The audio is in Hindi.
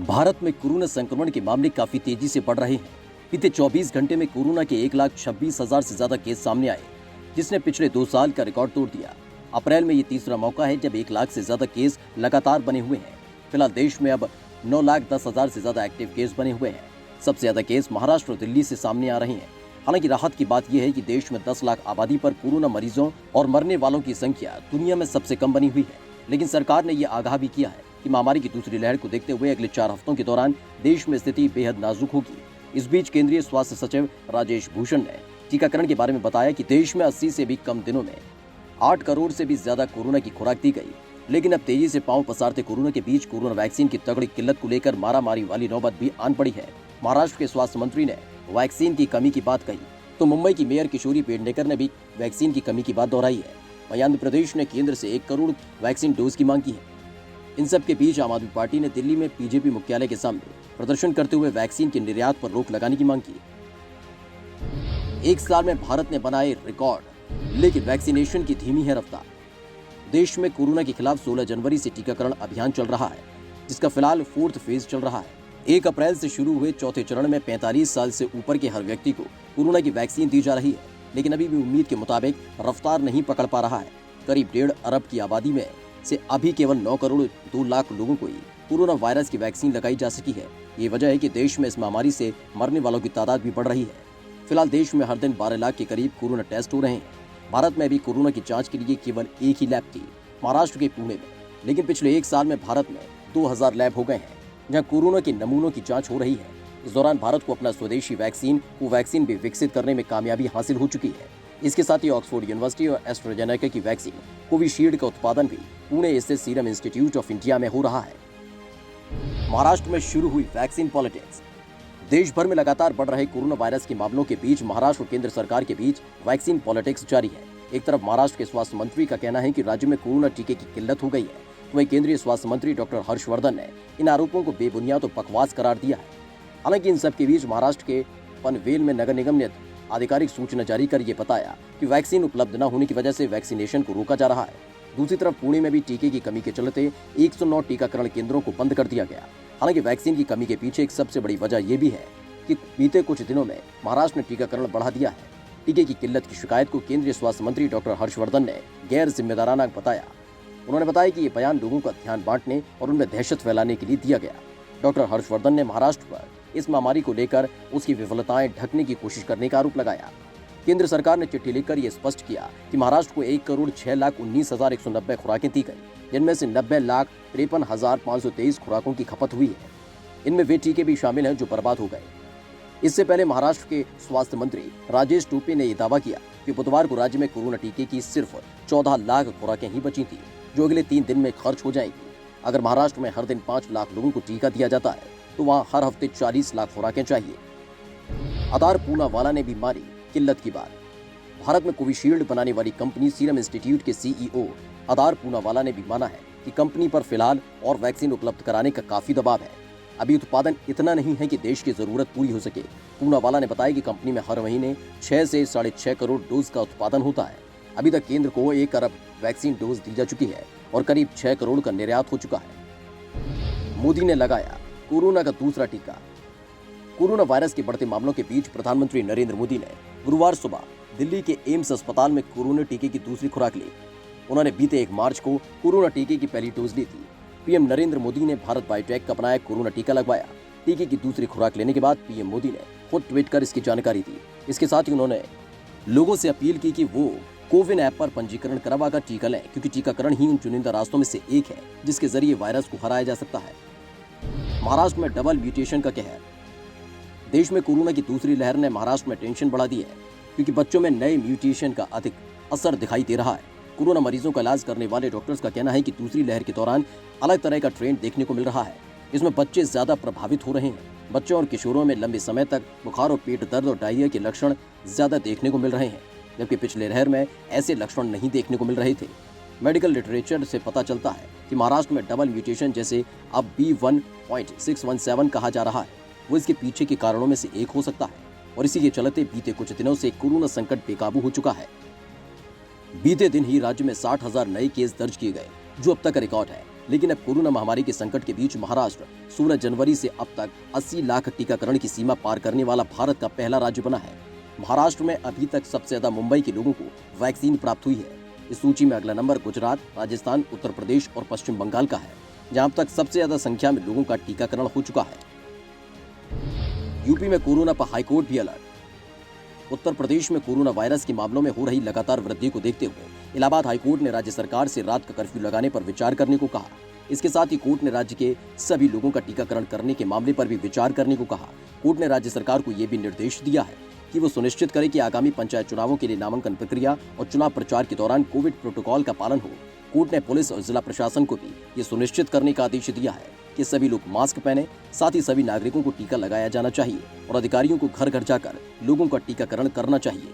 भारत में कोरोना संक्रमण के मामले काफी तेजी से बढ़ रहे हैं। बीते 24 घंटे में कोरोना के 1,26,000 से ज्यादा केस सामने आए, जिसने पिछले 2 साल का रिकॉर्ड तोड़ दिया। अप्रैल में ये तीसरा मौका है जब 1 लाख से ज्यादा केस लगातार बने हुए हैं। फिलहाल देश में अब 9,10,000 से ज्यादा एक्टिव केस बने हुए हैं। सबसे ज्यादा केस महाराष्ट्र और दिल्ली से सामने आ रहे हैं। हालांकि राहत की बात यह है कि देश में 10 लाख आबादी पर कोरोना मरीजों और मरने वालों की संख्या दुनिया में सबसे कम बनी हुई है। लेकिन सरकार ने यह आगाह भी किया है कि महामारी की दूसरी लहर को देखते हुए अगले 4 हफ्तों के दौरान देश में स्थिति बेहद नाजुक होगी। इस बीच केंद्रीय स्वास्थ्य सचिव राजेश भूषण ने टीकाकरण के बारे में बताया कि देश में 80 से भी कम दिनों में 8 करोड़ से भी ज्यादा कोरोना की खुराक दी गई। लेकिन अब तेजी से पांव पसारते कोरोना के बीच कोरोना वैक्सीन की तगड़ी किल्लत को लेकर मारामारी वाली नौबत भी आन पड़ी है। महाराष्ट्र के स्वास्थ्य मंत्री ने वैक्सीन की कमी की बात कही तो मुंबई की मेयर किशोरी पेडनेकर ने भी वैक्सीन की कमी की बात दोहराई है। वहीं आंध्र प्रदेश ने केंद्र से 1 करोड़ वैक्सीन डोज की मांग की है। इन सब के बीच आम आदमी पार्टी ने दिल्ली में बीजेपी मुख्यालय के सामने प्रदर्शन करते हुए वैक्सीन के निर्यात पर रोक लगाने की मांग की। 1 साल में भारत ने बनाए रिकॉर्ड, लेकिन वैक्सीनेशन की धीमी है रफ्तार। देश में कोरोना के खिलाफ 16 जनवरी से टीकाकरण अभियान चल रहा है, जिसका फिलहाल 4th फेज चल रहा है। 1 अप्रैल से शुरू हुए चौथे चरण में 45 साल से ऊपर के हर व्यक्ति को कोरोना की वैक्सीन दी जा रही है, लेकिन अभी भी उम्मीद के मुताबिक रफ्तार नहीं पकड़ पा रहा है। करीब 1.5 अरब की आबादी में से अभी केवल 9 करोड़ 2 लाख लोगों को ही कोरोना वायरस की वैक्सीन लगाई जा सकी है। ये वजह है कि देश में इस महामारी से मरने वालों की तादाद भी बढ़ रही है। फिलहाल देश में हर दिन 12 लाख के करीब कोरोना टेस्ट हो रहे हैं। भारत में अभी कोरोना की जांच के लिए केवल एक ही लैब थी, महाराष्ट्र के पुणे में, लेकिन पिछले 1 साल में भारत में 2000 लैब हो गए हैं जहां कोरोना के नमूनों की जांच हो रही है। इस दौरान भारत को अपना स्वदेशी वैक्सीन कोवैक्सीन भी विकसित करने में कामयाबी हासिल हो चुकी है। इसके साथ ही ऑक्सफोर्ड यूनिवर्सिटी और एस्ट्राजेनेका की वैक्सीन कोविशील्ड का उत्पादन भी पुणे स्थित सीरम इंस्टीट्यूट ऑफ इंडिया में हो रहा है। महाराष्ट्र में शुरू हुई वैक्सीन पॉलिटिक्स। देश भर में लगातार बढ़ रहे कोरोना वायरस के मामलों के बीच महाराष्ट्र और केंद्र सरकार के बीच वैक्सीन पॉलिटिक्स जारी है। एक तरफ महाराष्ट्र के स्वास्थ्य मंत्री का कहना है कि राज्य में कोरोना टीके की किल्लत हो गई है, वहीं केंद्रीय स्वास्थ्य मंत्री डॉक्टर हर्षवर्धन ने इन आरोपों को बेबुनियाद और बकवास करार दिया है। हालांकि इन सब के बीच महाराष्ट्र के पनवेल में नगर निगम ने आधिकारिक सूचना जारी कर ये बताया कि वैक्सीन उपलब्ध न होने की वजह से वैक्सीनेशन को रोका जा रहा है। दूसरी तरफ पुणे में भी टीके की कमी के चलते 109 टीकाकरण केंद्रों को बंद कर दिया गया। हालांकि वैक्सीन की कमी के पीछे एक सबसे बड़ी वजह यह भी है कि बीते कुछ दिनों में महाराष्ट्र ने टीकाकरण बढ़ा दिया है। टीके की किल्लत की शिकायत को केंद्रीय स्वास्थ्य मंत्री डॉक्टर हर्षवर्धन ने गैर जिम्मेदाराना बताया। उन्होंने बताया कि ये बयान लोगों का ध्यान बांटने और उनमें दहशत फैलाने के लिए दिया गया। डॉक्टर हर्षवर्धन ने महाराष्ट्र पर इस महामारी को लेकर उसकी विफलताएं ढकने की कोशिश करने का आरोप लगाया। केंद्र सरकार ने चिट्ठी लिखकर यह स्पष्ट किया कि महाराष्ट्र को 1 करोड़ 6,19,190 खुराकें दी गई, जिनमें से 90,53,523 खुराकों की खपत हुई है। इनमें वे टीके भी शामिल हैं जो बर्बाद हो गए। इससे पहले महाराष्ट्र के स्वास्थ्य मंत्री राजेश टोपे ने यह दावा किया कि बुधवार को राज्य में कोरोना टीके की सिर्फ 14 लाख खुराकें ही बची थी, जो अगले 3 दिन में खर्च हो जाएगी। अगर महाराष्ट्र में हर दिन 5 लाख लोगों को टीका दिया जाता है तो वहां हर हफ्ते 40 लाख खुराकें चाहिए। आधार पूनावाला ने भी मारी किल्लत की बात। भारत में कोविशील्ड बनाने वाली कंपनी सीरम इंस्टीट्यूट के सीईओ आधार पूनावाला ने भी माना है कि कंपनी पर फिलहाल और वैक्सीन उपलब्ध कराने का काफी दबाव है। अभी उत्पादन इतना नहीं है कि देश की जरूरत पूरी हो सके। पूनावाला ने बताया कि कंपनी में हर महीने 6 से 6.5 करोड़ डोज का उत्पादन होता है। अभी तक केंद्र को 1 अरब वैक्सीन डोज दी जा चुकी है और करीब 6 करोड़ का निर्यात हो चुका है। मोदी ने लगाया कोरोना का दूसरा टीका। कोरोना वायरस के बढ़ते मामलों के बीच प्रधानमंत्री नरेंद्र मोदी ने गुरुवार सुबह दिल्ली के एम्स अस्पताल में कोरोना टीके की दूसरी खुराक ली। उन्होंने बीते 1 मार्च को कोरोना टीके की पहली डोज ली थी। पीएम नरेंद्र मोदी ने भारत बायोटेक का बनाया कोरोना टीका लगवाया। टीके की दूसरी खुराक लेने के बाद पीएम मोदी ने खुद ट्वीट कर इसकी जानकारी दी। इसके साथ ही उन्होंने लोगों से अपील की कि वो कोविन ऐप पर पंजीकरण करवाकर टीका लें, क्योंकि टीकाकरण ही उन चुनिंदा रास्तों में से एक है जिसके जरिए वायरस को हराया जा सकता है। महाराष्ट्र में डबल म्यूटेशन का कहर। देश में कोरोना की दूसरी लहर ने महाराष्ट्र में टेंशन बढ़ा दी है, क्योंकि बच्चों में नए म्यूटेशन का अधिक असर दिखाई दे रहा है। कोरोना मरीजों का इलाज करने वाले डॉक्टर्स का कहना है कि दूसरी लहर के दौरान अलग तरह का ट्रेंड देखने को मिल रहा है। इसमें बच्चे ज्यादा प्रभावित हो रहे हैं। बच्चों और किशोरों में लंबे समय तक बुखार और पेट दर्द और डायरिया के लक्षण ज्यादा देखने को मिल रहे हैं, जबकि पिछले लहर में ऐसे लक्षण नहीं देखने को मिल रहे थे। मेडिकल लिटरेचर से पता चलता है कि महाराष्ट्र में डबल म्यूटेशन, जैसे अब B1.617 कहा जा रहा है, वो इसके पीछे के कारणों में से एक हो सकता है और इसी के चलते बीते कुछ दिनों से कोरोना संकट बेकाबू हो चुका है। बीते दिन ही राज्य में 60,000 नए केस दर्ज किए गए, जो अब तक रिकॉर्ड है। लेकिन अब कोरोना महामारी के संकट के बीच महाराष्ट्र 16 जनवरी से अब तक 80 लाख टीकाकरण की सीमा पार करने वाला भारत का पहला राज्य बना है। महाराष्ट्र में अभी तक सबसे ज्यादा मुंबई के लोगों को वैक्सीन प्राप्त हुई है। इस सूची में अगला नंबर गुजरात, राजस्थान, उत्तर प्रदेश और पश्चिम बंगाल का है, जहां अब तक सबसे ज्यादा संख्या में लोगों का टीकाकरण हो चुका है। यूपी में कोरोना पर हाईकोर्ट भी अलर्ट। उत्तर प्रदेश में कोरोना वायरस के मामलों में हो रही लगातार वृद्धि को देखते हुए इलाहाबाद हाईकोर्ट ने राज्य सरकार से रात का कर्फ्यू लगाने पर विचार करने को कहा। इसके साथ ही कोर्ट ने राज्य के सभी लोगों का टीकाकरण करने के मामले पर भी विचार करने को कहा। कोर्ट ने राज्य सरकार को यह भी निर्देश दिया है कि वो सुनिश्चित करे कि आगामी पंचायत चुनावों के लिए नामांकन प्रक्रिया और चुनाव प्रचार के दौरान कोविड प्रोटोकॉल का पालन हो। कोर्ट ने पुलिस और जिला प्रशासन को भी ये सुनिश्चित करने का आदेश दिया है कि सभी लोग मास्क पहने, साथ ही सभी नागरिकों को टीका लगाया जाना चाहिए और अधिकारियों को घर घर जाकर लोगों का टीकाकरण करना चाहिए।